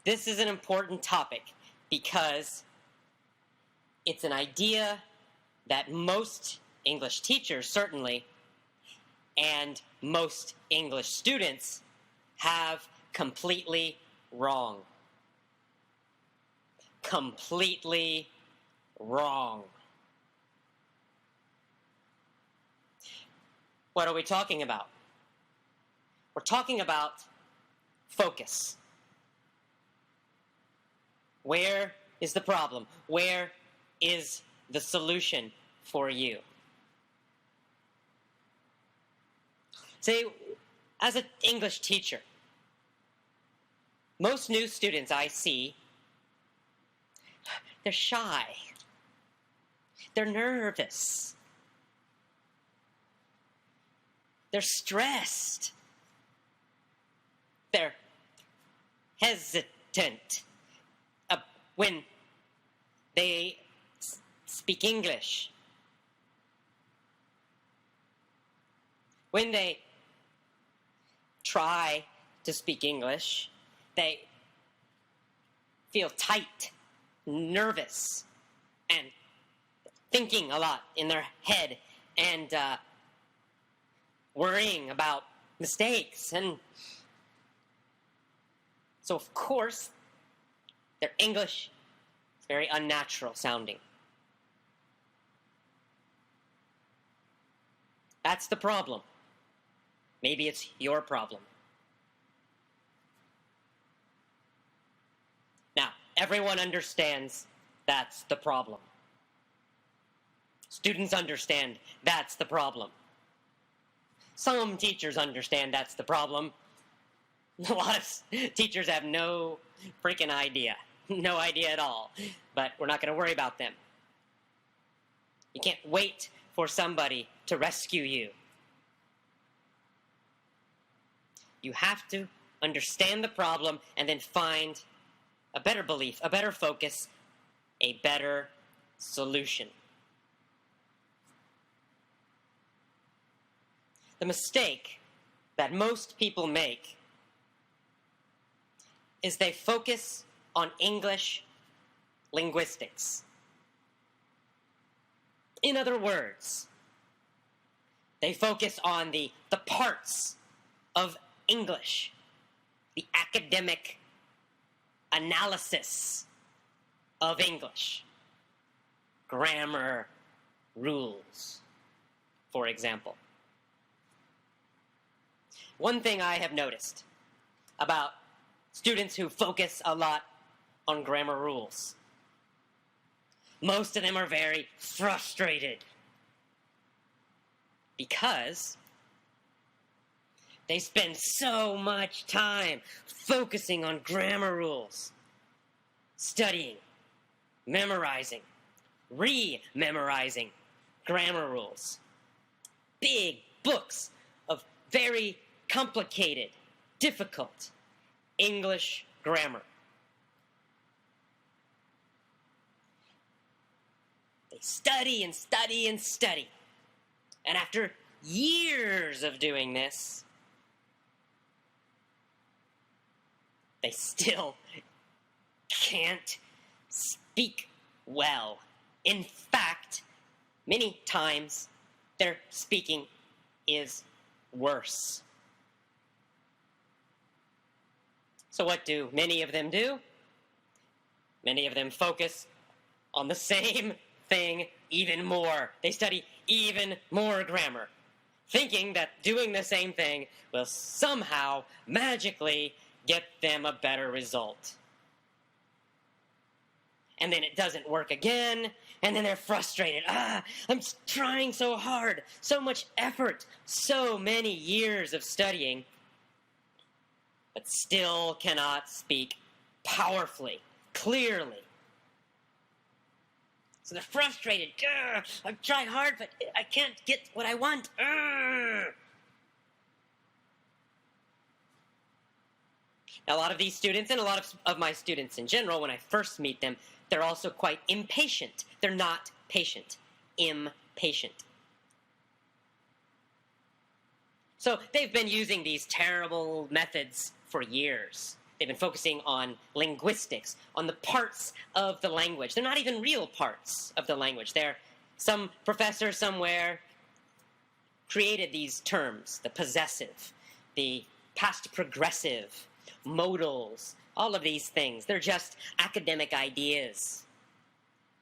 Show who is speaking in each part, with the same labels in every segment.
Speaker 1: this is an important topic because it's an idea that most English teachers, certainly, and most English students have completely wrong. Completely wrong. What are we talking about? We're talking about focus. Where is the problem? Where is the solution for you? Say, as an English teacher, most new students I see, they're shy. They're nervous. They're stressed. They're hesitant when they speak English. When they try to speak English, they feel tight, nervous, and thinking a lot in their head, and worrying about mistakes. And so, of course, their English is very unnatural sounding. That's the problem. Maybe it's your problem. Now, everyone understands that's the problem. Students understand that's the problem. Some teachers understand that's the problem. A lot of teachers have no freaking idea. No idea at all. But we're not going to worry about them. You can't wait for somebody to rescue you. You have to understand the problem and then find a better belief, a better focus, a better solution. The mistake that most people make is they focus on English linguistics. In other words, they focus on the parts of English, the academic analysis of English, grammar rules, for example. One thing I have noticed about students who focus a lot on grammar rules, most of them are very frustrated because they spend so much time focusing on grammar rules, studying, memorizing, re-memorizing grammar rules. Big books of very complicated, difficult English grammar. They study and study and study. And after years of doing this, they still can't speak well. In fact, many times their speaking is worse. So what do many of them do? Many of them focus on the same thing even more. They study even more grammar, thinking that doing the same thing will somehow magically get them a better result. And then it doesn't work again, and then they're frustrated. I'm trying so hard, so much effort, so many years of studying, but still cannot speak powerfully, clearly. So they're frustrated. I've tried hard, but I can't get what I want. Now, a lot of these students, and a lot of my students in general, when I first meet them, they're also quite impatient. They're not patient. Impatient. So they've been using these terrible methods for years. They've been focusing on linguistics, on the parts of the language. They're not even real parts of the language. They're some professor somewhere created these terms, the possessive, the past progressive, modals, all of these things. They're just academic ideas.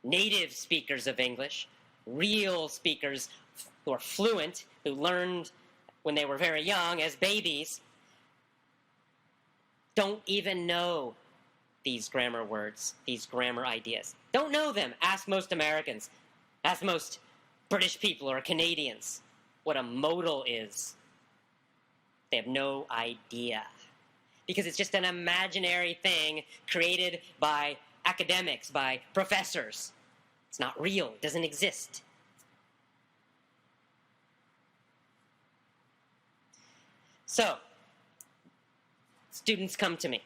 Speaker 1: Native speakers of English, real speakers who are fluent, who learned when they were very young as babies, don't even know these grammar words, these grammar ideas. Don't know them. Ask most Americans. Ask most British people or Canadians what a modal is. They have no idea. Because it's just an imaginary thing created by academics, by professors. It's not real. It doesn't exist. So, students come to me,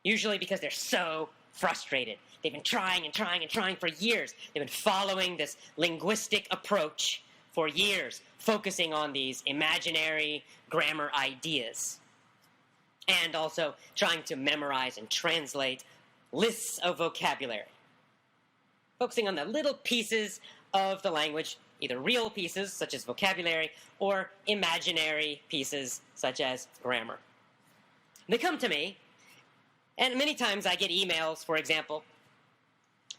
Speaker 1: usually because they're so frustrated. They've been trying and trying and trying for years. They've been following this linguistic approach for years, focusing on these imaginary grammar ideas, and also trying to memorize and translate lists of vocabulary, focusing on the little pieces of the language, either real pieces, such as vocabulary, or imaginary pieces, such as grammar. They come to me, and many times I get emails, for example,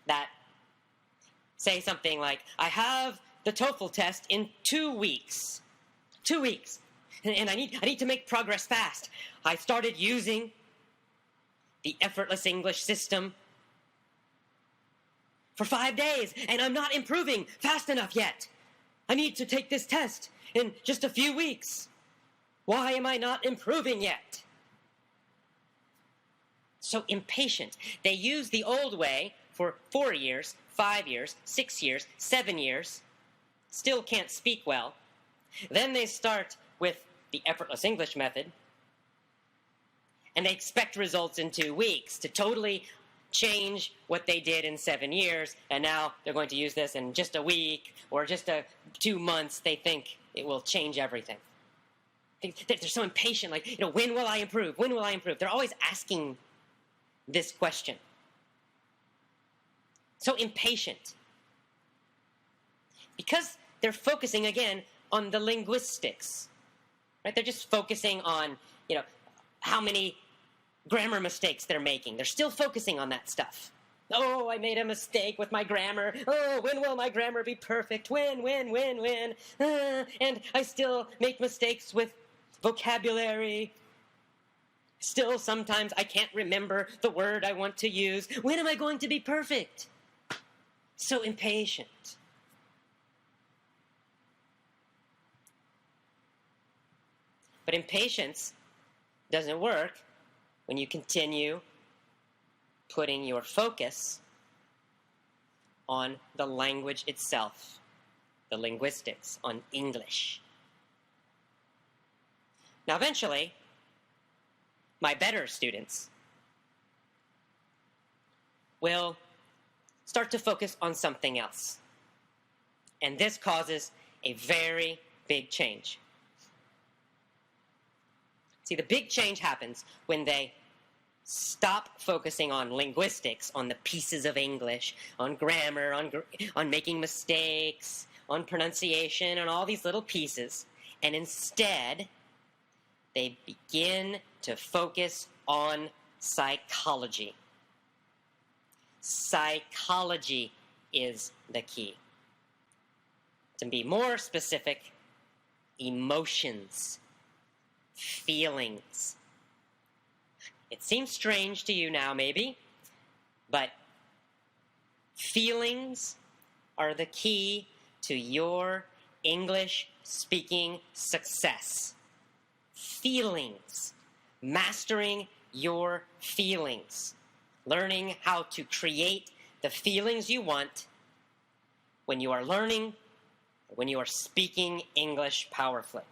Speaker 1: that say something like, I have the TOEFL test in 2 weeks. 2 weeks. And I need to make progress fast. I started using the effortless English system for 5 days, and I'm not improving fast enough yet. I need to take this test in just a few weeks. Why am I not improving yet? So impatient. They use the old way for 4 years, 5 years, 6 years, 7 years, still can't speak well. Then they start with the effortless English method, and they expect results in 2 weeks to totally change what they did in 7 years, and now they're going to use this in just a week or just 2 months. They think it will change everything. They're so impatient, like, when will I improve? When will I improve? They're always asking this question. So impatient. Because they're focusing, again, on the linguistics. Right? They're just focusing on, how many grammar mistakes they're making. They're still focusing on that stuff. Oh, I made a mistake with my grammar. Oh, when will my grammar be perfect? When? And I still make mistakes with vocabulary. Still, sometimes I can't remember the word I want to use. When am I going to be perfect? So impatient. But impatience doesn't work when you continue putting your focus on the language itself, the linguistics, on English. Now, eventually, my better students will start to focus on something else. And this causes a very big change. See, the big change happens when they stop focusing on linguistics, on the pieces of English, on grammar, on making mistakes, on pronunciation, on all these little pieces, and instead they begin to focus on psychology. Psychology is the key. To be more specific, emotions, feelings. It seems strange to you now, maybe, but feelings are the key to your English speaking success. Feelings. Mastering your feelings. Learning how to create the feelings you want when you are learning, when you are speaking English powerfully.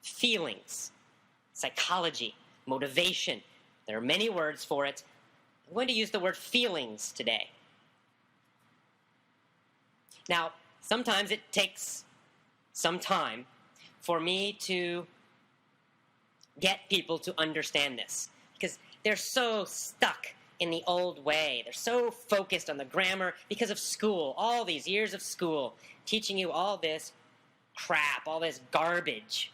Speaker 1: Feelings, psychology, motivation. There are many words for it. I'm going to use the word feelings today. Now, sometimes it takes some time for me to get people to understand this, because they're so stuck in the old way. They're so focused on the grammar because of school, all these years of school, teaching you all this crap, all this garbage,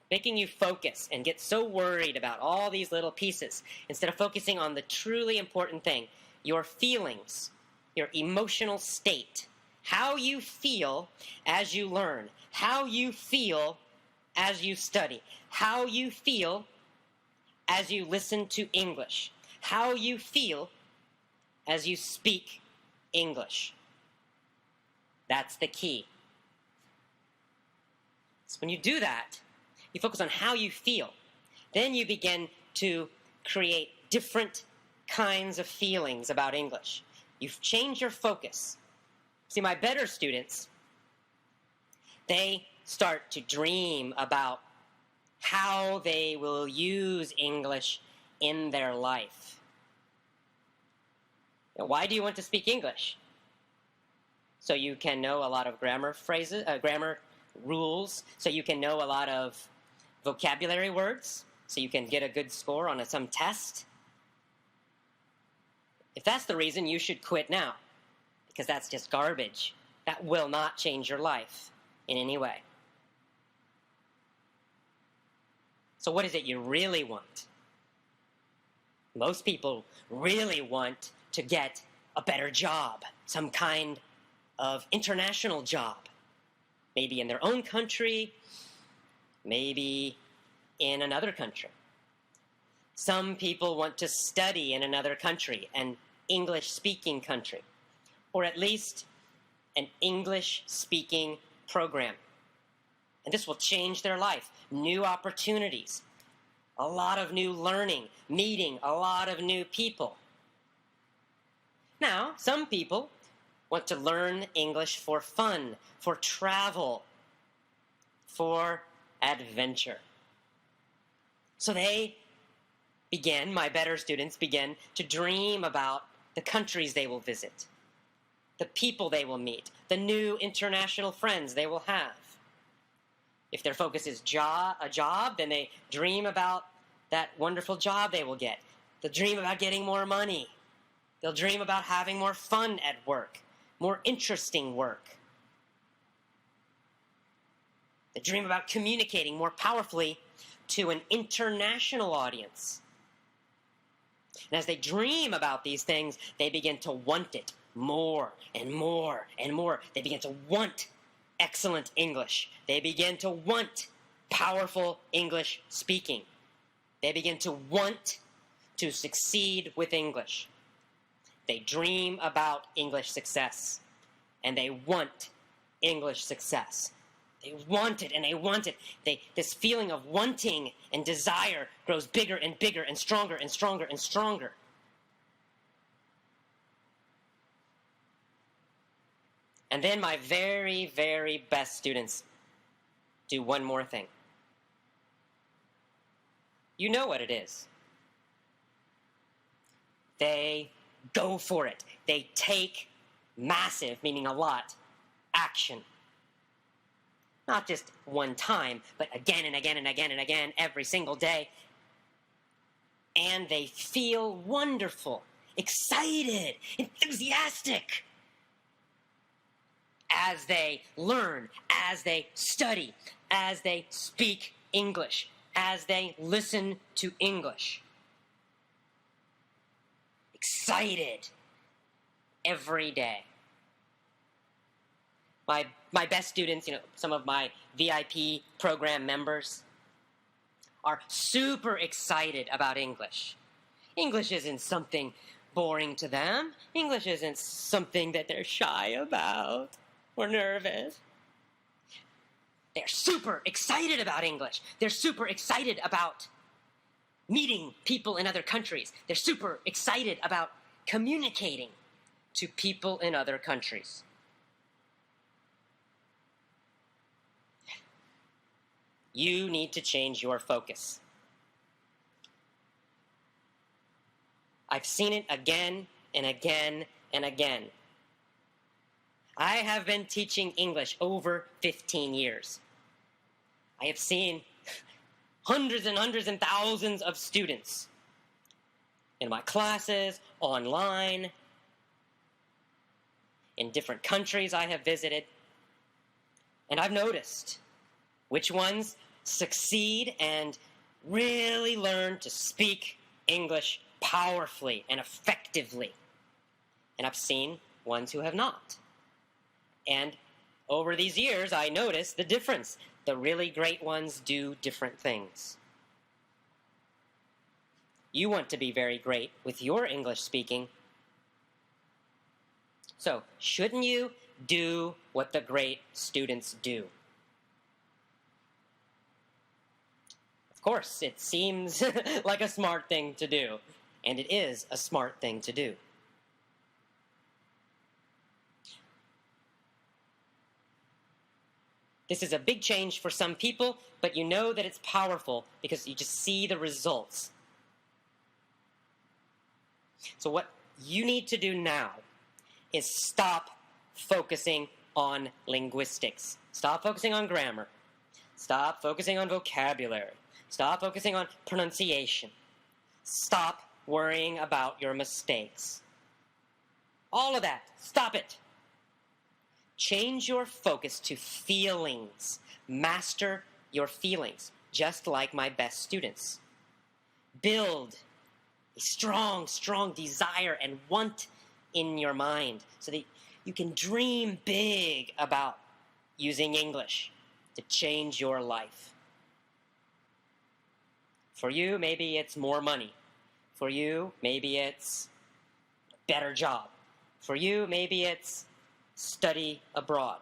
Speaker 1: making you focus and get so worried about all these little pieces instead of focusing on the truly important thing, your feelings, your emotional state, how you feel as you learn, how you feel as you study, how you feel as you listen to English, how you feel as you speak English. That's the key. So when you do that, you focus on how you feel. Then you begin to create different kinds of feelings about English. You've changed your focus. See, my better students, they start to dream about how they will use English in their life. Now, why do you want to speak English? So you can know a lot of grammar phrases, grammar rules, so you can know a lot of vocabulary words, so you can get a good score on some test. If that's the reason, you should quit now, because that's just garbage. That will not change your life in any way. So what is it you really want? Most people really want to get a better job, some kind of international job, maybe in their own country, maybe in another country. Some people want to study in another country, an English-speaking country, or at least an English-speaking program. And this will change their life. New opportunities, a lot of new learning, meeting a lot of new people. Now, some people want to learn English for fun, for travel, for adventure. So my better students begin to dream about the countries they will visit, the people they will meet, the new international friends they will have. If their focus is a job, then they dream about that wonderful job they will get. They'll dream about getting more money. They'll dream about having more fun at work, more interesting work. They dream about communicating more powerfully to an international audience. And as they dream about these things, they begin to want it more and more and more. They begin to want excellent English. They begin to want powerful English speaking. They begin to want to succeed with English. They dream about English success, and they want English success. They want it, and they want it. This feeling of wanting and desire grows bigger and bigger and stronger and stronger and stronger. And then my very, very best students do one more thing. You know what it is. They go for it. They take massive, meaning a lot, action. Not just one time, but again and again and again and again, every single day. And they feel wonderful, excited, enthusiastic as they learn, as they study, as they speak English, as they listen to English. Excited every day. My best students, some of my VIP program members, are super excited about English. English isn't something boring to them. English isn't something that they're shy about or nervous. They're super excited about English. They're super excited about meeting people in other countries. They're super excited about communicating to people in other countries. You need to change your focus. I've seen it again and again and again. I have been teaching English over 15 years. I have seen hundreds and hundreds and thousands of students in my classes, online, in different countries I have visited, and I've noticed which ones succeed and really learn to speak English powerfully and effectively. And I've seen ones who have not. And over these years, I noticed the difference. The really great ones do different things. You want to be very great with your English speaking. So, shouldn't you do what the great students do? Of course, it seems like a smart thing to do, and it is a smart thing to do. This is a big change for some people, but you know that it's powerful because you just see the results. So what you need to do now is stop focusing on linguistics. Stop focusing on grammar. Stop focusing on vocabulary. Stop focusing on pronunciation. Stop worrying about your mistakes. All of that. Stop it. Change your focus to feelings. Master your feelings, just like my best students. Build a strong, strong desire and want in your mind so that you can dream big about using English to change your life. For you, maybe it's more money. For you, maybe it's a better job. For you, maybe it's study abroad.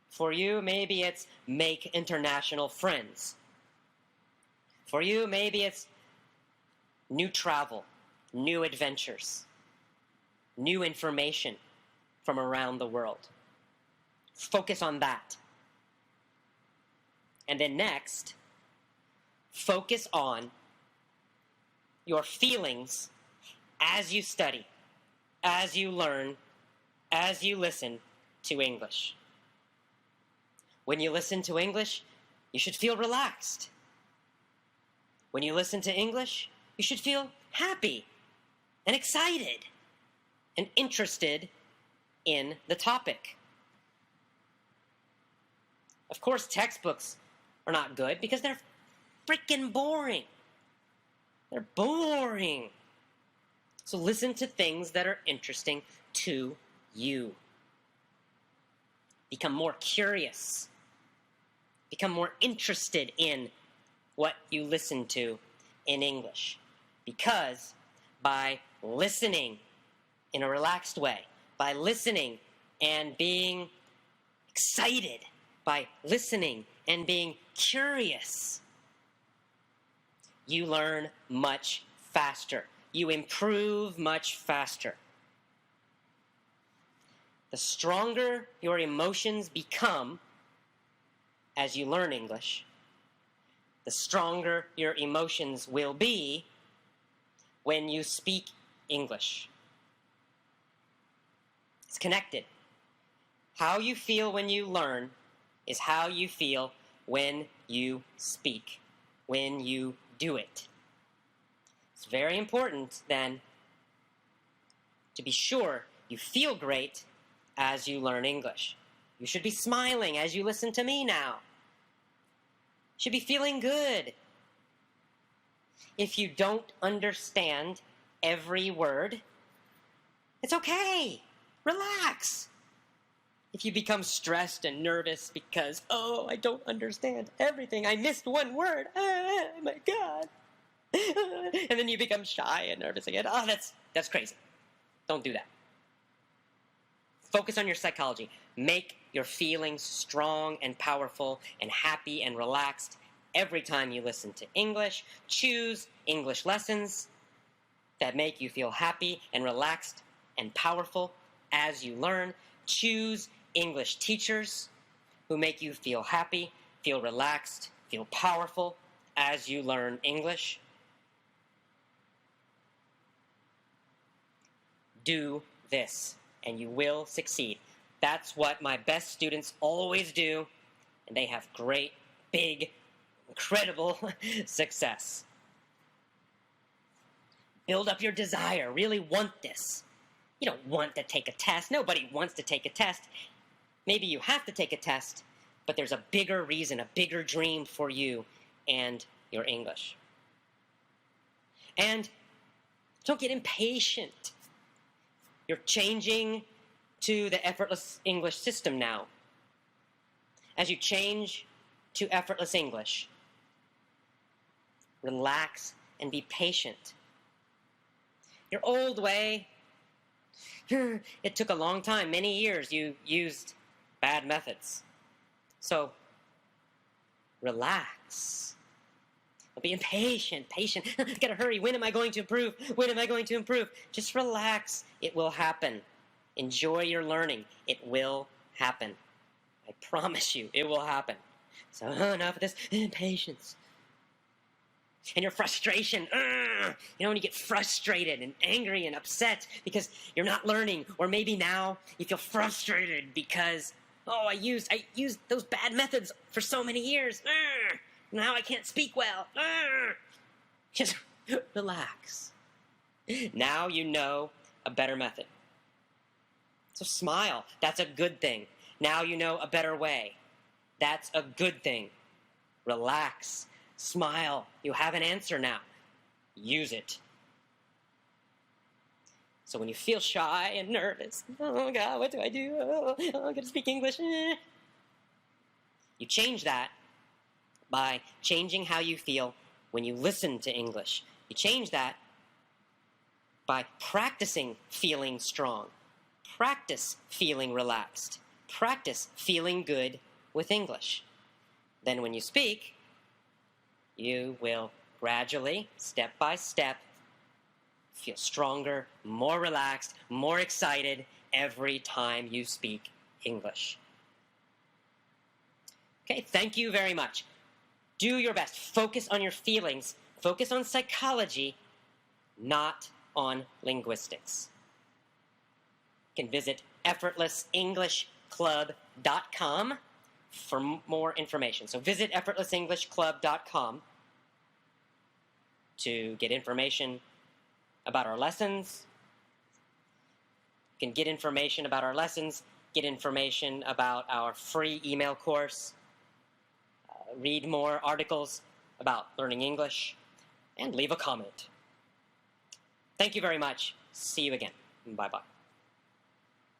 Speaker 1: For you, maybe it's make international friends. For you, maybe it's new travel, new adventures, new information from around the world. Focus on that. And then next, focus on your feelings as you study, as you learn, as you listen to English. When you listen to English, you should feel relaxed. When you listen to English, you should feel happy and excited and interested in the topic. Of course, textbooks are not good because they're freaking boring. They're boring. So listen to things that are interesting to you. Become more curious. Become more interested in what you listen to in English. Because by listening in a relaxed way, by listening and being excited, by listening and being curious, you learn much faster. You improve much faster. The stronger your emotions become as you learn English, the stronger your emotions will be when you speak English. It's connected. How you feel when you learn is how you feel when you speak, when you do it. It's very important, then, to be sure you feel great as you learn English. You should be smiling as you listen to me now. You should be feeling good. If you don't understand every word, it's okay. Relax. If you become stressed and nervous because, I don't understand everything, I missed one word, oh my God. And then you become shy and nervous again. That's crazy. Don't do that. Focus on your psychology. Make your feelings strong and powerful and happy and relaxed every time you listen to English. Choose English lessons that make you feel happy and relaxed and powerful as you learn. Choose English teachers who make you feel happy, feel relaxed, feel powerful as you learn English. Do this, and you will succeed. That's what my best students always do, and they have great, big, incredible success. Build up your desire. Really want this. You don't want to take a test. Nobody wants to take a test. Maybe you have to take a test, but there's a bigger reason, a bigger dream for you and your English. And don't get impatient. You're changing to the effortless English system now. As you change to effortless English, relax and be patient. Your old way, it took a long time, many years. You used bad methods. So, relax. Don't be impatient, patient. Gotta hurry. When am I going to improve? When am I going to improve? Just relax. It will happen. Enjoy your learning. It will happen. I promise you, it will happen. So, enough of this patience. And your frustration. When you get frustrated and angry and upset because you're not learning, or maybe now you feel frustrated because, I used those bad methods for so many years. Now I can't speak well. Just relax. Now you know a better method. So smile. That's a good thing. Now you know a better way. That's a good thing. Relax. Smile. You have an answer now. Use it. So when you feel shy and nervous, oh God, what do I do? I'm going to speak English. You change that by changing how you feel when you listen to English. You change that by practicing feeling strong. Practice feeling relaxed. Practice feeling good with English. Then when you speak, you will gradually, step by step, feel stronger, more relaxed, more excited every time you speak English. Okay, thank you very much. Do your best. Focus on your feelings. Focus on psychology, not on linguistics. You can visit effortlessenglishclub.com for more information. So visit effortlessenglishclub.com to get information about our lessons. You can get information about our lessons, get information about our free email course, read more articles about learning English, and leave a comment. Thank you very much. See you again. Bye-bye.